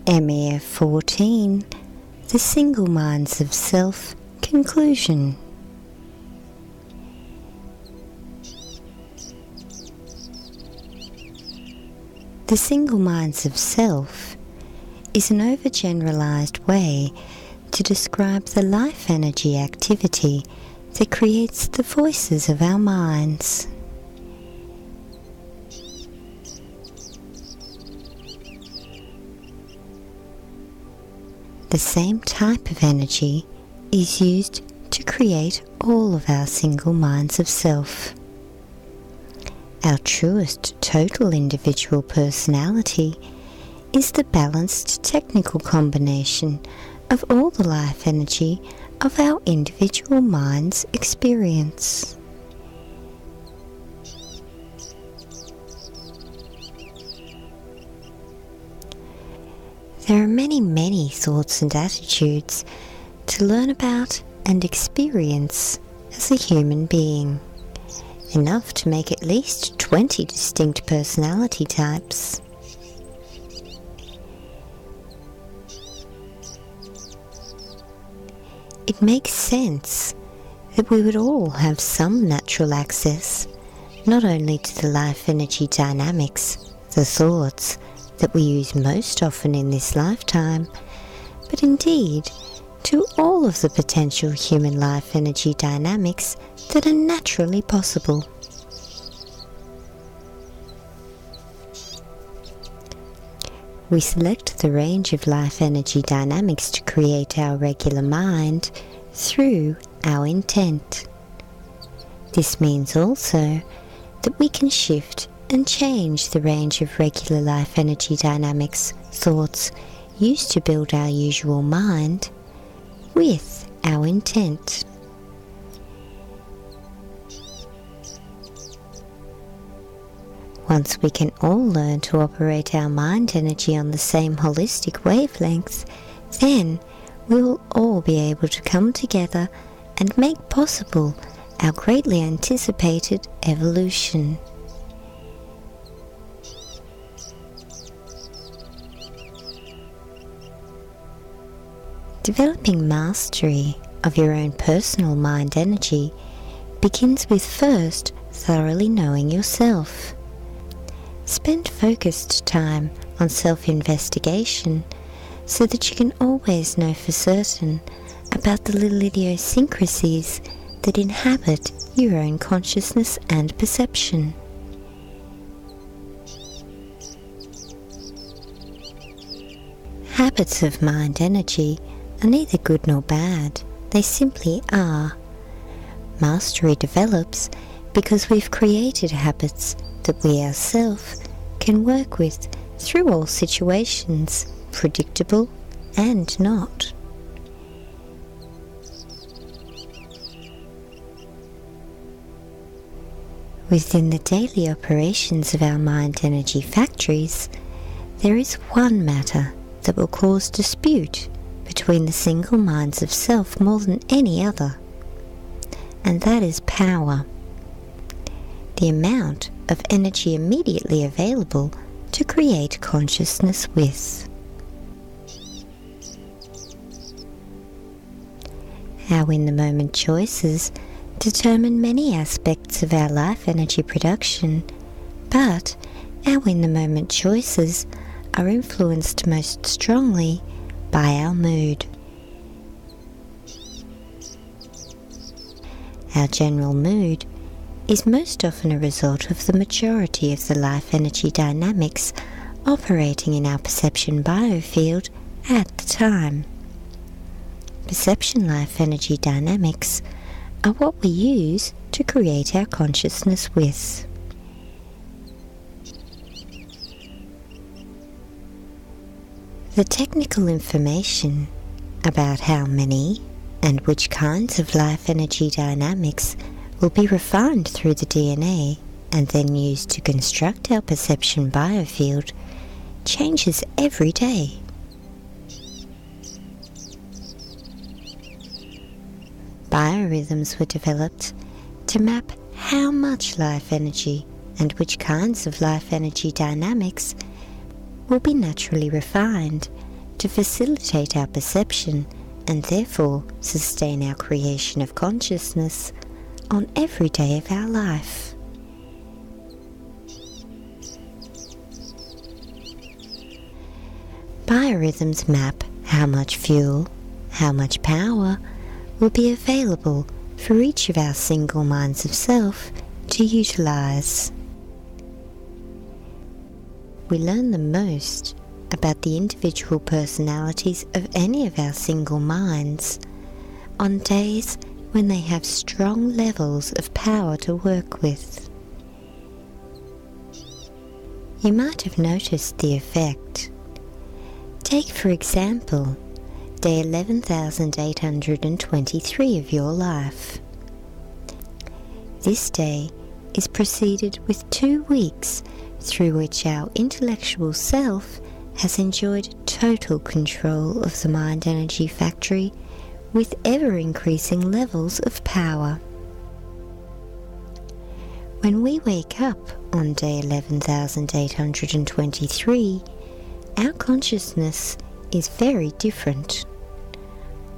MEF 14, The Single Minds of Self Conclusion. The single minds of self is an overgeneralized way to describe the life energy activity that creates the voices of our minds. The same type of energy is used to create all of our single minds of self. Our truest total individual personality is the balanced technical combination of all the life energy of our individual mind's experience. There are many thoughts and attitudes to learn about and experience as a human being, enough to make at least 20 distinct personality types. It makes sense that we would all have some natural access, not only to the life energy dynamics, the thoughts that we use most often in this lifetime, but indeed to all of the potential human life energy dynamics that are naturally possible. We select the range of life energy dynamics to create our regular mind through our intent. This means also that we can shift and change the range of regular life energy dynamics, thoughts used to build our usual mind with our intent. Once we can all learn to operate our mind energy on the same holistic wavelength, then we will all be able to come together and make possible our greatly anticipated evolution. Developing mastery of your own personal mind energy begins with first thoroughly knowing yourself. Spend focused time on self-investigation so that you can always know for certain about the little idiosyncrasies that inhabit your own consciousness and perception. Habits of mind energy are neither good nor bad, they simply are. Mastery develops because we've created habits that we ourselves can work with through all situations, predictable and not. Within the daily operations of our mind energy factories, there is one matter that will cause dispute between the single minds of self more than any other, and that is power. The amount of energy immediately available to create consciousness with. Our in-the-moment choices determine many aspects of our life energy production, but our in-the-moment choices are influenced most strongly by our mood. Our general mood is most often a result of the majority of the life energy dynamics operating in our perception biofield at the time. Perception life energy dynamics are what we use to create our consciousness with. The technical information about how many and which kinds of life energy dynamics will be refined through the DNA and then used to construct our perception biofield changes every day. Biorhythms were developed to map how much life energy and which kinds of life energy dynamics will be naturally refined to facilitate our perception and therefore sustain our creation of consciousness on every day of our life. Biorhythms map how much fuel, how much power will be available for each of our single minds of self to utilize. We learn the most about the individual personalities of any of our single minds on days when they have strong levels of power to work with. You might have noticed the effect. Take, for example, day 11,823 of your life. This day is preceded with 2 weeks through which our intellectual self has enjoyed total control of the mind energy factory with ever-increasing levels of power. When we wake up on day 11,823, our consciousness is very different.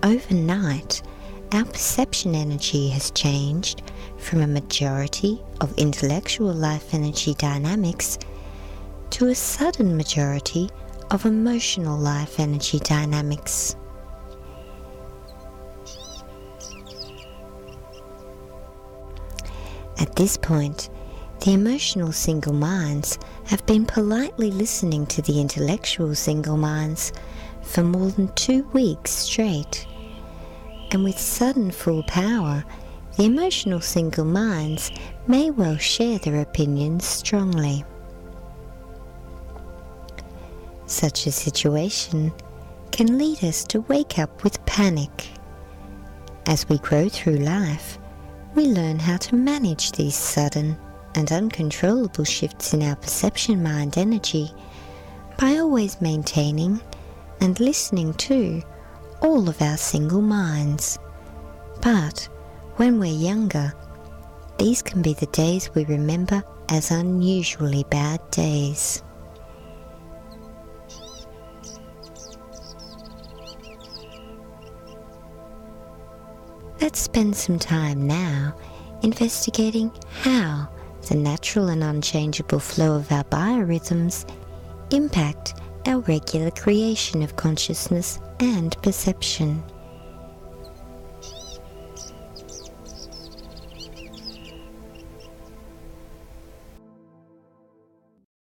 Overnight, our perception energy has changed from a majority of intellectual life energy dynamics to a sudden majority of emotional life energy dynamics. At this point, the emotional single minds have been politely listening to the intellectual single minds for more than 2 weeks straight, and with sudden full power, the emotional single minds may well share their opinions strongly. Such a situation can lead us to wake up with panic. As we grow through life, we learn how to manage these sudden and uncontrollable shifts in our perception mind energy by always maintaining and listening to all of our single minds. But when we're younger, these can be the days we remember as unusually bad days. Let's spend some time now investigating how the natural and unchangeable flow of our biorhythms impact our regular creation of consciousness and perception.